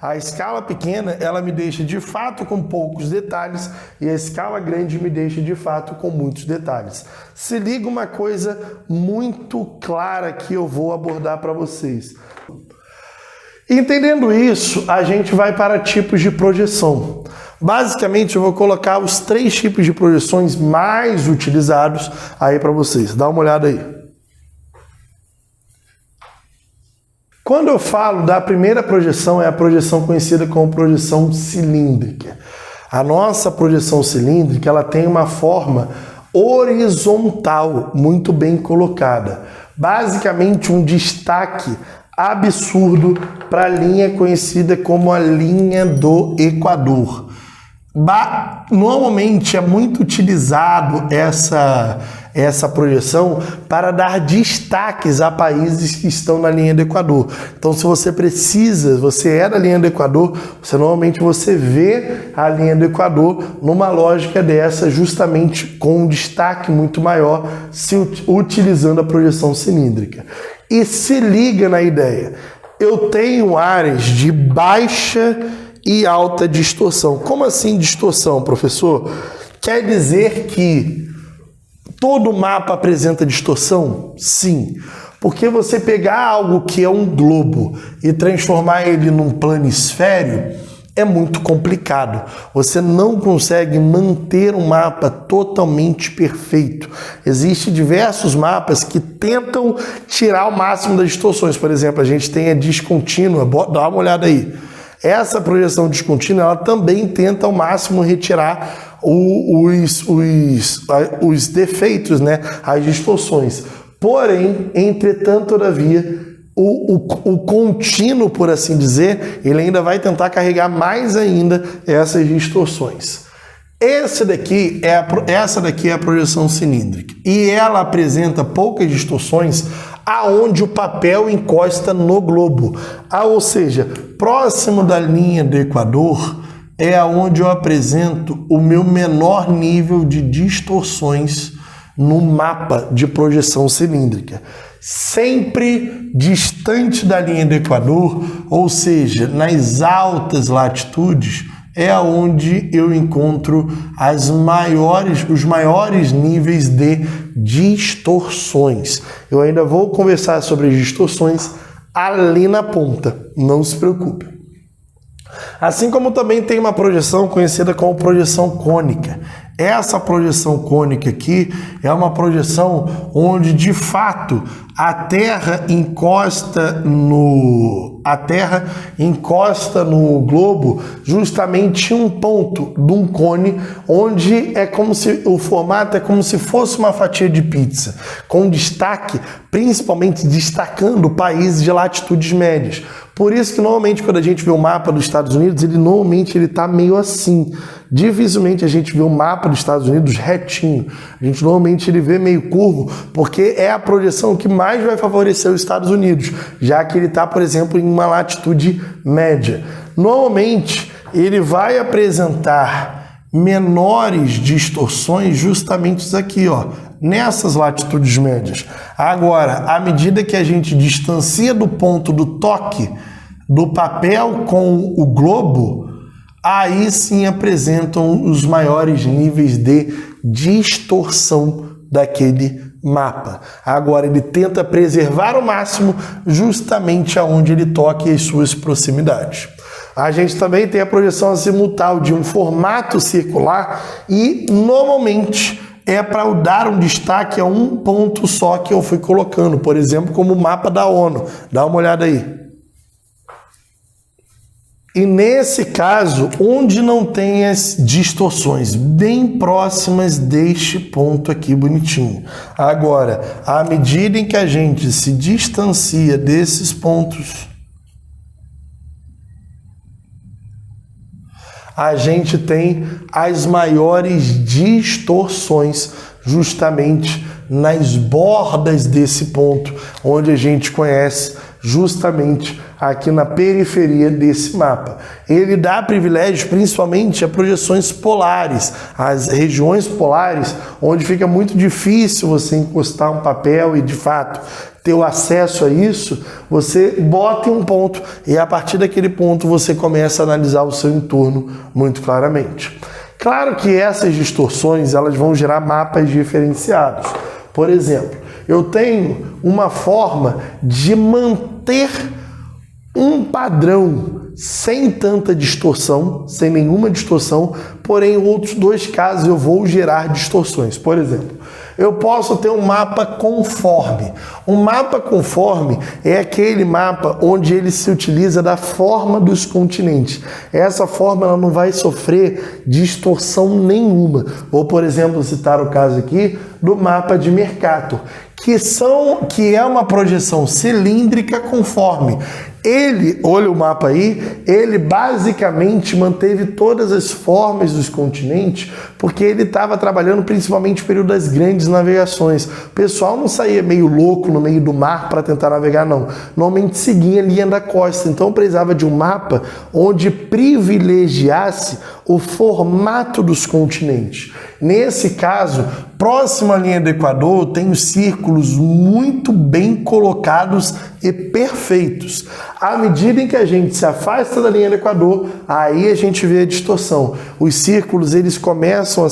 A escala pequena, ela me deixa de fato com poucos detalhes e a escala grande me deixa de fato com muitos detalhes. Se liga uma coisa muito clara que eu vou abordar para vocês. Entendendo isso, a gente vai para tipos de projeção. Basicamente, eu vou colocar os 3 tipos de projeções mais utilizados aí para vocês. Dá uma olhada aí. Quando eu falo da primeira projeção, é a projeção conhecida como projeção cilíndrica. A nossa projeção cilíndrica, ela tem uma forma horizontal, muito bem colocada. Basicamente, um destaque absurdo para a linha conhecida como a linha do Equador. Normalmente é muito utilizado essa projeção para dar destaques a países que estão na linha do Equador. Então, se você é da linha do Equador, normalmente você vê a linha do Equador numa lógica dessa, justamente com um destaque muito maior, utilizando a projeção cilíndrica. E se liga na ideia, eu tenho áreas de baixa e alta distorção. Como assim distorção, professor? Quer dizer que todo mapa apresenta distorção? Sim. Porque você pegar algo que é um globo e transformar ele num planisfério é muito complicado. Você não consegue manter um mapa totalmente perfeito. Existem diversos mapas que tentam tirar o máximo das distorções. Por exemplo, a gente tem a descontínua. Dá uma olhada aí. Essa projeção descontínua, ela também tenta ao máximo retirar os defeitos, né? As distorções. Porém, entretanto, todavia, o contínuo, por assim dizer, ele ainda vai tentar carregar mais ainda essas distorções. Essa daqui é a projeção cilíndrica. E ela apresenta poucas distorções aonde o papel encosta no globo. Ou seja, próximo da linha do Equador é aonde eu apresento o meu menor nível de distorções no mapa de projeção cilíndrica. Sempre distante da linha do Equador, ou seja, nas altas latitudes, é onde eu encontro os maiores níveis de distorções. Eu ainda vou conversar sobre as distorções ali na ponta, não se preocupe. Assim como também tem uma projeção conhecida como projeção cônica. Essa projeção cônica aqui é uma projeção onde, de fato, a Terra encosta no globo justamente em um ponto de um cone, onde é como se o formato é como se fosse uma fatia de pizza, com destaque, principalmente destacando países de latitudes médias. Por isso que normalmente quando a gente vê o mapa dos Estados Unidos, ele está meio assim. Dificilmente a gente vê o mapa dos Estados Unidos retinho. A gente normalmente ele vê meio curvo, porque é a projeção que mais vai favorecer os Estados Unidos, já que ele está, por exemplo, em uma latitude média. Normalmente ele vai apresentar menores distorções justamente aqui, ó, nessas latitudes médias. Agora, à medida que a gente distancia do ponto do toque do papel com o globo, aí sim apresentam os maiores níveis de distorção daquele mapa. Agora, ele tenta preservar ao máximo justamente aonde ele toca e as suas proximidades. A gente também tem a projeção azimutal de um formato circular e, normalmente, é para eu dar um destaque a um ponto só que eu fui colocando, por exemplo, como o mapa da ONU. Dá uma olhada aí. E nesse caso, onde não tem as distorções, bem próximas deste ponto aqui bonitinho. Agora, à medida em que a gente se distancia desses pontos, a gente tem as maiores distorções justamente nas bordas desse ponto, onde a gente conhece justamente aqui na periferia desse mapa. Ele dá privilégio principalmente a projeções polares, as regiões polares, onde fica muito difícil você encostar um papel e, de fato, ter o acesso a isso, você bota em um ponto e a partir daquele ponto você começa a analisar o seu entorno muito claramente. Claro que essas distorções elas vão gerar mapas diferenciados. Por exemplo, eu tenho uma forma de manter um padrão sem tanta distorção, sem nenhuma distorção, porém em outros dois casos eu vou gerar distorções. Por exemplo, eu posso ter um mapa conforme. Um mapa conforme é aquele mapa onde ele se utiliza da forma dos continentes. Essa forma ela não vai sofrer distorção nenhuma. Vou, por exemplo, citar o caso aqui do mapa de Mercator, que é uma projeção cilíndrica conforme. Ele, olha o mapa aí, ele basicamente manteve todas as formas dos continentes, porque ele estava trabalhando principalmente no período das grandes navegações. O pessoal não saía meio louco no meio do mar para tentar navegar, não. Normalmente seguia a linha da costa, então precisava de um mapa onde privilegiasse o formato dos continentes. Nesse caso, próximo à linha do Equador, tem os círculos muito bem colocados e perfeitos. À medida em que a gente se afasta da linha do Equador, aí a gente vê a distorção. Os círculos eles começam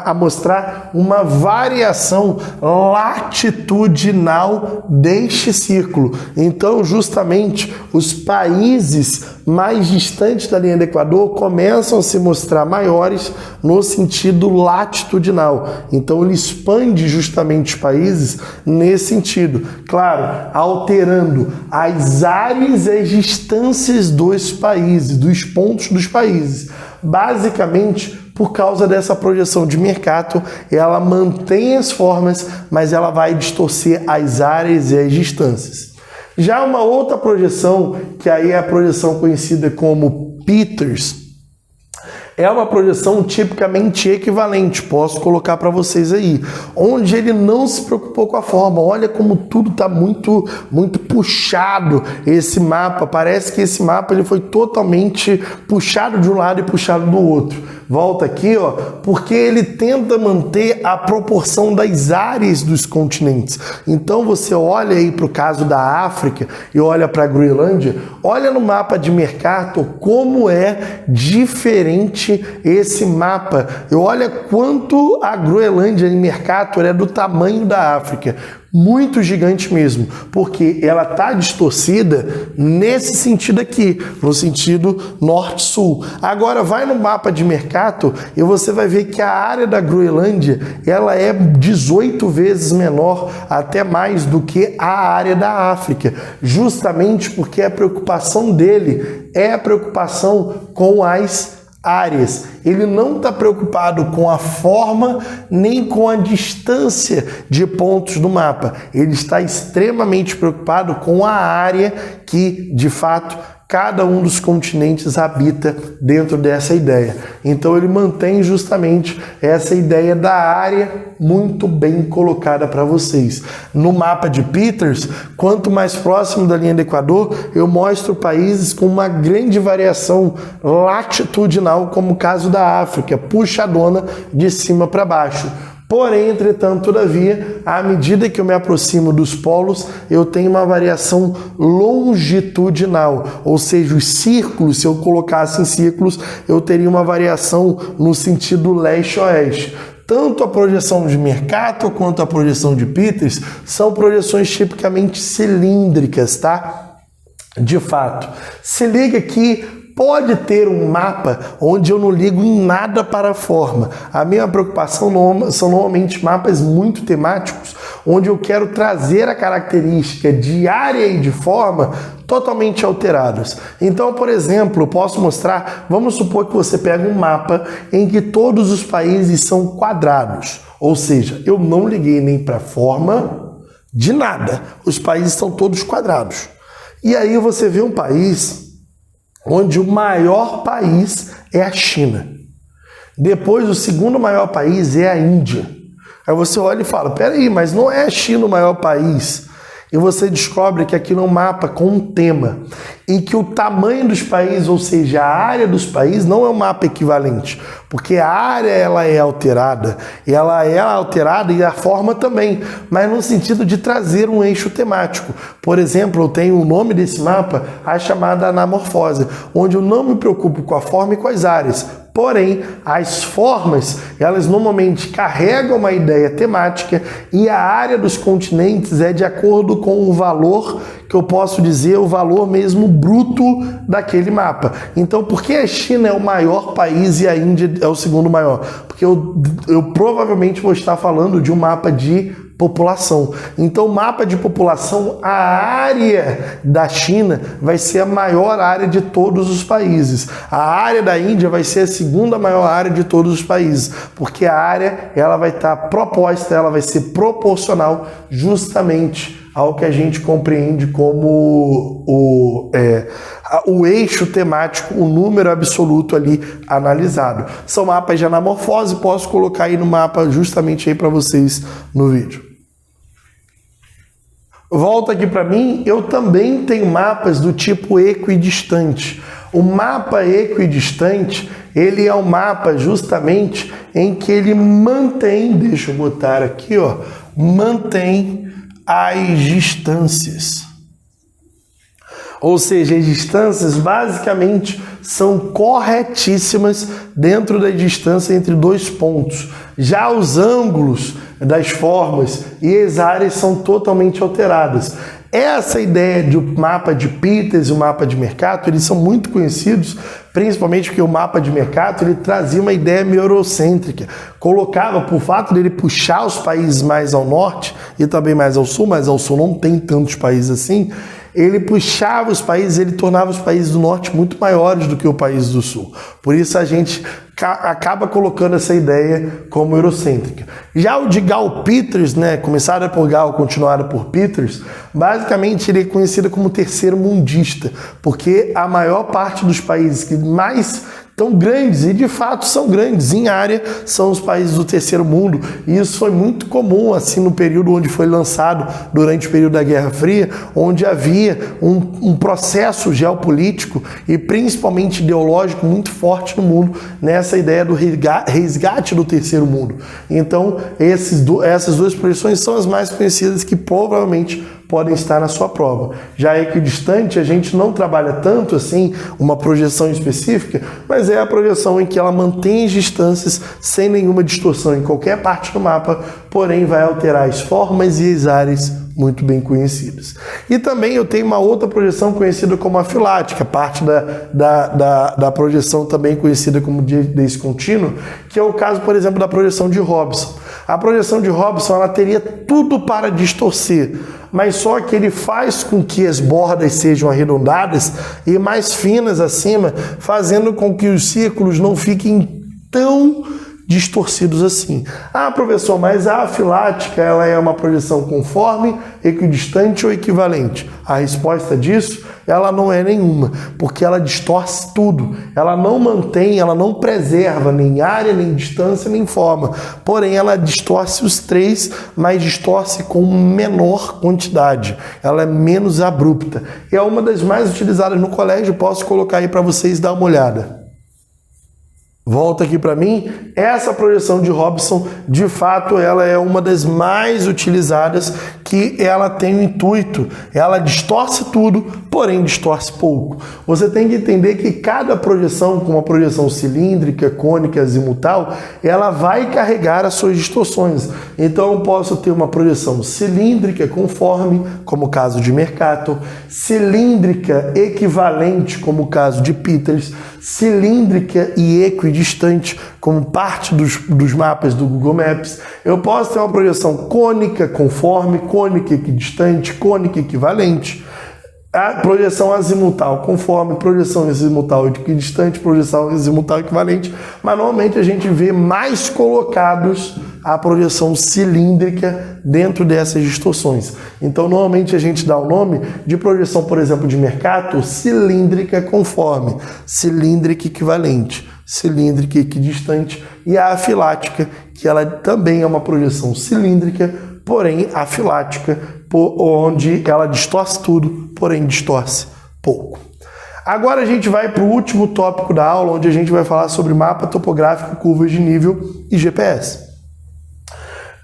a mostrar uma variação latitudinal deste círculo. Então, justamente, os países mais distantes da linha do Equador começam a se mostrar maiores no sentido latitudinal. Então, ele expande justamente os países nesse sentido. Claro, alterando as áreas e as distâncias dos países, dos pontos dos países. Basicamente, por causa dessa projeção de Mercator, ela mantém as formas, mas ela vai distorcer as áreas e as distâncias. Já uma outra projeção, que aí é a projeção conhecida como Peters, é uma projeção tipicamente equivalente, posso colocar para vocês aí, onde ele não se preocupou com a forma. Olha como tudo está muito puxado esse mapa, parece que esse mapa ele foi totalmente puxado de um lado e puxado do outro. Volta aqui, ó, porque ele tenta manter a proporção das áreas dos continentes. Então você olha aí para o caso da África e olha para a Groenlândia, olha no mapa de Mercator como é diferente esse mapa. E olha quanto a Groenlândia em Mercator é do tamanho da África. Muito gigante mesmo, porque ela está distorcida nesse sentido aqui, no sentido norte-sul. Agora vai no mapa de Mercator e você vai ver que a área da Groenlândia ela é 18 vezes menor, até mais do que a área da África, justamente porque a preocupação dele é a preocupação com as áreas. Ele não está preocupado com a forma nem com a distância de pontos do mapa. Ele está extremamente preocupado com a área que, de fato, cada um dos continentes habita dentro dessa ideia. Então ele mantém justamente essa ideia da área muito bem colocada para vocês. No mapa de Peters, quanto mais próximo da linha do Equador, eu mostro países com uma grande variação latitudinal, como o caso da África, puxadona de cima para baixo. Porém, entretanto, todavia, à medida que eu me aproximo dos polos, eu tenho uma variação longitudinal, ou seja, os círculos, se eu colocasse em círculos, eu teria uma variação no sentido leste-oeste. Tanto a projeção de Mercator quanto a projeção de Peters são projeções tipicamente cilíndricas, tá? De fato. Se liga que pode ter um mapa onde eu não ligo em nada para a forma. A minha preocupação são normalmente mapas muito temáticos, onde eu quero trazer a característica de área e de forma totalmente alteradas. Então, por exemplo, eu posso mostrar, vamos supor que você pega um mapa em que todos os países são quadrados, ou seja, eu não liguei nem para a forma de nada, os países são todos quadrados. E aí você vê um país onde o maior país é a China. Depois, o segundo maior país é a Índia. Aí você olha e fala, peraí, mas não é a China o maior país? e você descobre que aquilo é um mapa com um tema e que o tamanho dos países, ou seja, a área dos países, não é um mapa equivalente, porque a área ela é alterada e a forma também, mas no sentido de trazer um eixo temático. Por exemplo, eu tenho o nome desse mapa, a chamada anamorfose, onde eu não me preocupo com a forma e com as áreas. Porém, as formas, elas normalmente carregam uma ideia temática e a área dos continentes é de acordo com o valor, que eu posso dizer, o valor mesmo bruto daquele mapa. Então, por que a China é o maior país e a Índia é o segundo maior? Porque eu provavelmente vou estar falando de um mapa de população. Então, mapa de população, a área da China vai ser a maior área de todos os países. A área da Índia vai ser a segunda maior área de todos os países, porque a área ela vai estar proposta, ela vai ser proporcional justamente ao que a gente compreende como o eixo temático, o número absoluto ali analisado. São mapas de anamorfose, posso colocar aí no mapa justamente aí para vocês no vídeo. Volta aqui para mim, eu também tenho mapas do tipo equidistante. O mapa equidistante, ele é um mapa justamente em que ele mantém, deixa eu botar aqui, ó, mantém as distâncias. Ou seja, as distâncias basicamente são corretíssimas dentro da distância entre dois pontos. Já os ângulos das formas e as áreas são totalmente alteradas. Essa ideia de mapa de Peters e o mapa de Mercator, eles são muito conhecidos, principalmente porque o mapa de Mercator ele trazia uma ideia meio eurocêntrica. Colocava, por fato dele puxar os países mais ao norte e também mais ao sul, mas ao sul não tem tantos países assim, ele puxava os países, ele tornava os países do norte muito maiores do que o país do sul. Por isso a gente acaba colocando essa ideia como eurocêntrica. Já o de Gall Peters, né, começado por Gall, continuado por Peters, basicamente ele é conhecido como terceiro mundista, porque a maior parte dos países que mais tão grandes, e de fato são grandes em área, são os países do terceiro mundo, e isso foi muito comum assim no período onde foi lançado, durante o período da Guerra Fria, onde havia um processo geopolítico e principalmente ideológico muito forte no mundo, nessa ideia do resgate do terceiro mundo. Então essas duas projeções são as mais conhecidas que provavelmente podem estar na sua prova. Já equidistante, a gente não trabalha tanto assim uma projeção específica, mas é a projeção em que ela mantém as distâncias sem nenhuma distorção em qualquer parte do mapa, porém vai alterar as formas e as áreas muito bem conhecidas. E também eu tenho uma outra projeção conhecida como afilática, parte da projeção também conhecida como descontínuo, que é o caso, por exemplo, da projeção de Robson. A projeção de Robson ela teria tudo para distorcer, mas só que ele faz com que as bordas sejam arredondadas e mais finas acima, fazendo com que os círculos não fiquem tão distorcidos assim. Ah, professor, mas a afilática ela é uma projeção conforme, equidistante ou equivalente? A resposta disso, ela não é nenhuma, porque ela distorce tudo. Ela não mantém, ela não preserva nem área, nem distância, nem forma. Porém, ela distorce os três, mas distorce com menor quantidade. Ela é menos abrupta. E é uma das mais utilizadas no colégio, posso colocar aí para vocês dar uma olhada. Volta aqui para mim, essa projeção de Robson, de fato, ela é uma das mais utilizadas, que ela tem o intuito, ela distorce tudo, porém distorce pouco. Você tem que entender que cada projeção, como a projeção cilíndrica, cônica, azimutal, ela vai carregar as suas distorções. Então eu posso ter uma projeção cilíndrica conforme, como o caso de Mercator, cilíndrica equivalente, como o caso de Peters, cilíndrica e equidistante, como parte dos mapas do Google Maps. Eu posso ter uma projeção cônica conforme, cônica equidistante, cônica equivalente. A projeção azimutal conforme, projeção azimutal equidistante, projeção azimutal equivalente, mas normalmente a gente vê mais colocados a projeção cilíndrica dentro dessas distorções. Então, normalmente a gente dá o nome de projeção, por exemplo, de Mercator, cilíndrica conforme, cilíndrica equivalente, cilíndrica equidistante, e a afilática, que ela também é uma projeção cilíndrica porém afilática, onde ela distorce tudo, porém distorce pouco. Agora a gente vai para o último tópico da aula, onde a gente vai falar sobre mapa topográfico, curvas de nível e GPS.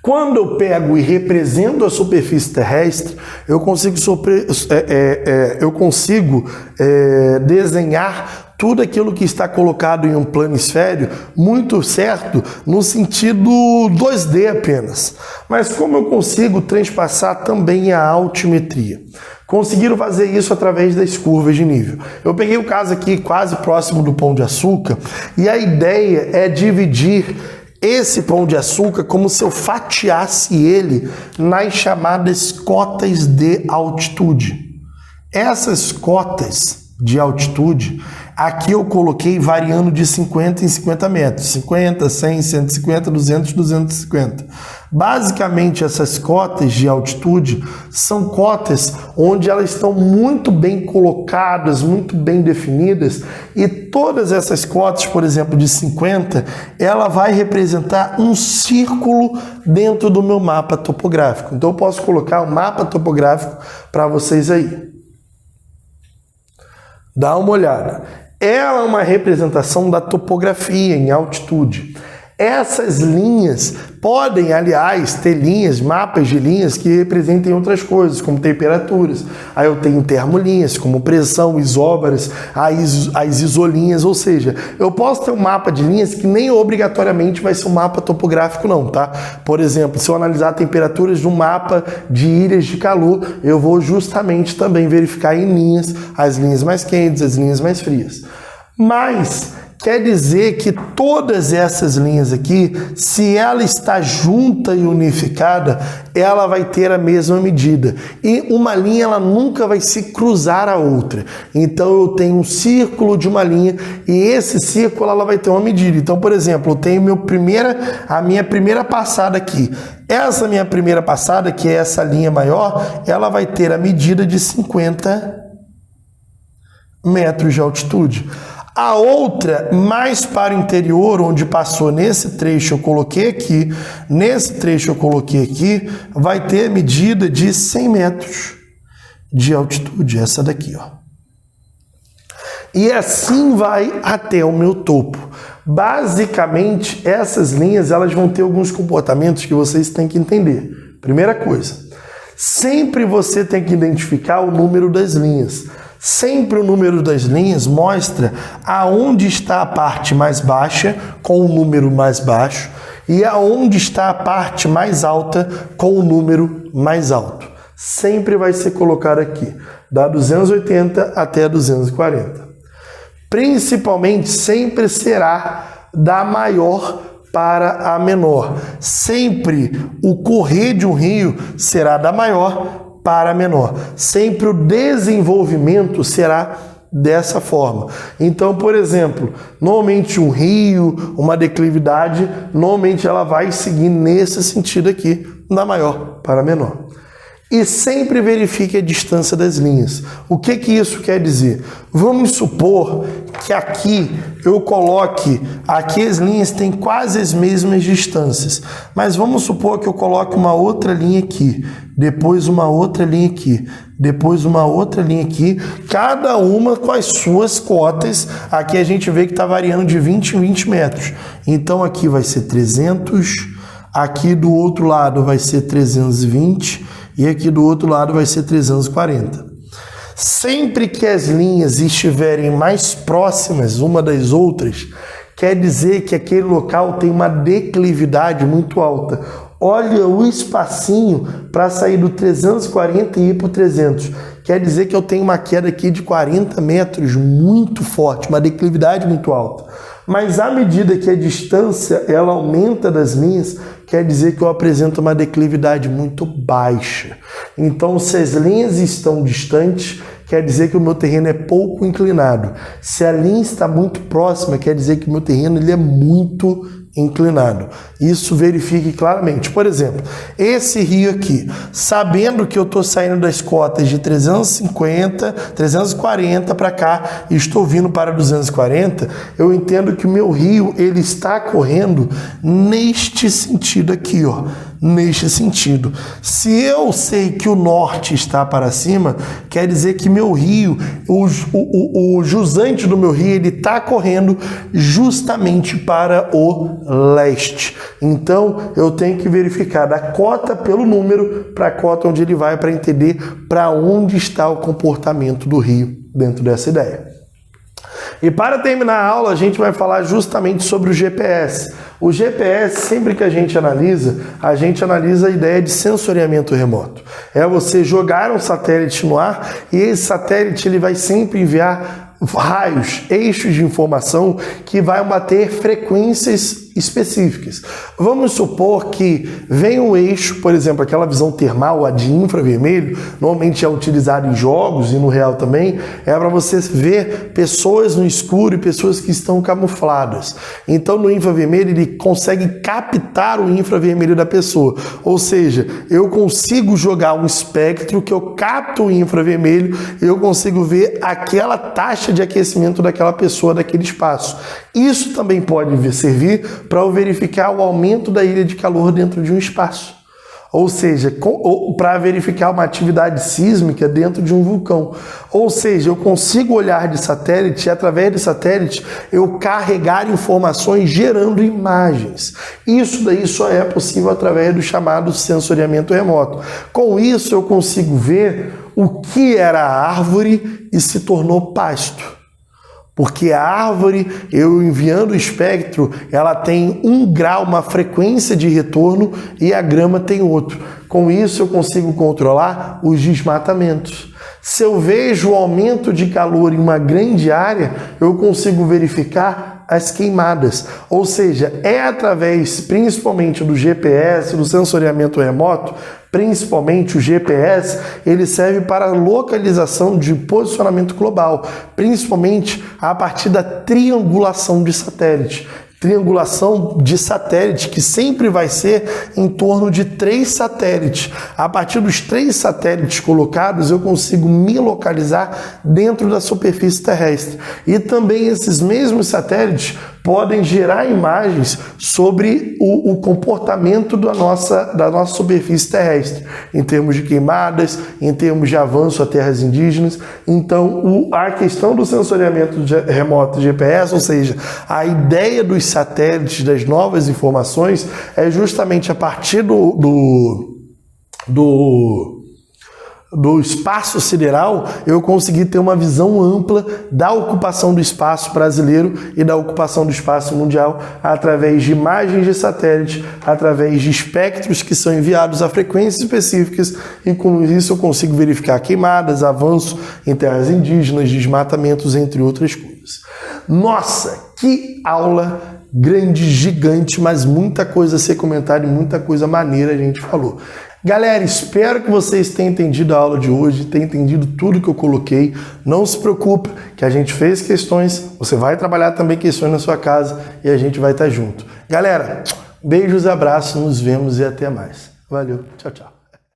Quando eu pego e represento a superfície terrestre, eu consigo desenhar tudo aquilo que está colocado em um planisfério muito certo no sentido 2D apenas. Mas como eu consigo transpassar também a altimetria? Conseguiram fazer isso através das curvas de nível. Eu peguei o caso aqui quase próximo do Pão de Açúcar e a ideia é dividir esse Pão de Açúcar como se eu fatiasse ele nas chamadas cotas de altitude. Essas cotas de altitude, aqui eu coloquei variando de 50 em 50 metros. 50, 100, 150, 200, 250. Basicamente, essas cotas de altitude são cotas onde elas estão muito bem colocadas, muito bem definidas, e todas essas cotas, por exemplo, de 50, ela vai representar um círculo dentro do meu mapa topográfico. Então eu posso colocar um mapa topográfico para vocês aí. Dá uma olhada. Ela é uma representação da topografia em altitude. Essas linhas podem, aliás, ter linhas, mapas de linhas que representem outras coisas, como temperaturas. Aí eu tenho termolinhas, como pressão, isóbaras, as isolinhas, ou seja, eu posso ter um mapa de linhas que nem obrigatoriamente vai ser um mapa topográfico não, tá? Por exemplo, se eu analisar temperaturas de um mapa de ilhas de calor, eu vou justamente também verificar em linhas as linhas mais quentes, as linhas mais frias. Mas quer dizer que todas essas linhas aqui, se ela está junta e unificada, ela vai ter a mesma medida. E uma linha, ela nunca vai se cruzar a outra. Então eu tenho um círculo de uma linha e esse círculo ela vai ter uma medida. Então, por exemplo, eu tenho a minha primeira passada aqui. Essa minha primeira passada, que é essa linha maior, ela vai ter a medida de 50 metros de altitude. A outra, mais para o interior, onde passou nesse trecho eu coloquei aqui, vai ter medida de 100 metros de altitude, essa daqui, ó. E assim vai até o meu topo. Basicamente, essas linhas, elas vão ter alguns comportamentos que vocês têm que entender. Primeira coisa, sempre você tem que identificar o número das linhas. Sempre o número das linhas mostra aonde está a parte mais baixa com o número mais baixo e aonde está a parte mais alta com o número mais alto. Sempre vai ser colocado aqui, da 280 até 240. Principalmente sempre será da maior para a menor. Sempre o correr de um rio será da maior para menor. Sempre o desenvolvimento será dessa forma. Então, por exemplo, normalmente um rio, uma declividade, normalmente ela vai seguir nesse sentido aqui, da maior para menor. E sempre verifique a distância das linhas. O que isso quer dizer? Vamos supor que aqui eu coloque, aqui as linhas têm quase as mesmas distâncias, mas vamos supor que eu coloque uma outra linha aqui, depois uma outra linha aqui, depois uma outra linha aqui, cada uma com as suas cotas. Aqui a gente vê que está variando de 20 em 20 metros. Então aqui vai ser 300, aqui do outro lado vai ser 320 e aqui do outro lado vai ser 340. Sempre que as linhas estiverem mais próximas uma das outras, quer dizer que aquele local tem uma declividade muito alta. Olha o espacinho para sair do 340 e ir para o 300. Quer dizer que eu tenho uma queda aqui de 40 metros muito forte, uma declividade muito alta. Mas à medida que a distância ela aumenta das linhas, quer dizer que eu apresento uma declividade muito baixa. Então, se as linhas estão distantes, quer dizer que o meu terreno é pouco inclinado. Se a linha está muito próxima, quer dizer que o meu terreno ele é muito inclinado. Isso verifique claramente. Por exemplo, esse rio aqui, sabendo que eu estou saindo das cotas de 350, 340 para cá e estou vindo para 240, eu entendo que o meu rio ele está correndo neste sentido aqui, ó. neste sentido. Se eu sei que o norte está para cima, quer dizer que meu rio, o jusante do meu rio, ele está correndo justamente para o leste. Então, eu tenho que verificar da cota pelo número para a cota onde ele vai, para entender para onde está o comportamento do rio dentro dessa ideia. E para terminar a aula, a gente vai falar justamente sobre o GPS. O GPS, sempre que a gente analisa a ideia de sensoriamento remoto. É você jogar um satélite no ar e esse satélite ele vai sempre enviar raios, eixos de informação que vai bater frequências específicas. Vamos supor que vem um eixo, por exemplo, aquela visão termal, a de infravermelho, normalmente é utilizado em jogos e no real também, é para você ver pessoas no escuro e pessoas que estão camufladas. Então no infravermelho ele consegue captar o infravermelho da pessoa, ou seja, eu consigo jogar um espectro que eu capto o infravermelho, eu consigo ver aquela taxa de aquecimento daquela pessoa, daquele espaço. Isso também pode servir para eu verificar o aumento da ilha de calor dentro de um espaço. Ou seja, para verificar uma atividade sísmica dentro de um vulcão. Ou seja, eu consigo olhar de satélite e através de satélite eu carregar informações gerando imagens. Isso daí só é possível através do chamado sensoriamento remoto. Com isso eu consigo ver o que era árvore e se tornou pasto. Porque a árvore, eu enviando o espectro, ela tem 1 grau, uma frequência de retorno, e a grama tem outro. Com isso eu consigo controlar os desmatamentos. Se eu vejo o aumento de calor em uma grande área, eu consigo verificar as queimadas. Ou seja, é através principalmente do GPS, do sensoriamento remoto, principalmente o GPS, ele serve para localização de posicionamento global, principalmente a partir da triangulação de satélite. Triangulação de satélite, que sempre vai ser em torno de 3 satélites. A partir dos 3 satélites colocados, eu consigo me localizar dentro da superfície terrestre. E também esses mesmos satélites podem gerar imagens sobre o comportamento da nossa superfície terrestre, em termos de queimadas, em termos de avanço a terras indígenas. Então, a questão do sensoriamento remoto GPS, ou seja, a ideia dos satélites, das novas informações, é justamente a partir do espaço sideral, eu consegui ter uma visão ampla da ocupação do espaço brasileiro e da ocupação do espaço mundial através de imagens de satélite, através de espectros que são enviados a frequências específicas, e com isso eu consigo verificar queimadas, avanço em terras indígenas, desmatamentos, entre outras coisas. Nossa, que aula grande, gigante, mas muita coisa a ser comentada e muita coisa maneira a gente falou. Galera, espero que vocês tenham entendido a aula de hoje, tenham entendido tudo que eu coloquei. Não se preocupe, que a gente fez questões, você vai trabalhar também questões na sua casa e a gente vai estar junto. Galera, beijos, abraços, nos vemos e até mais. Valeu, tchau, tchau.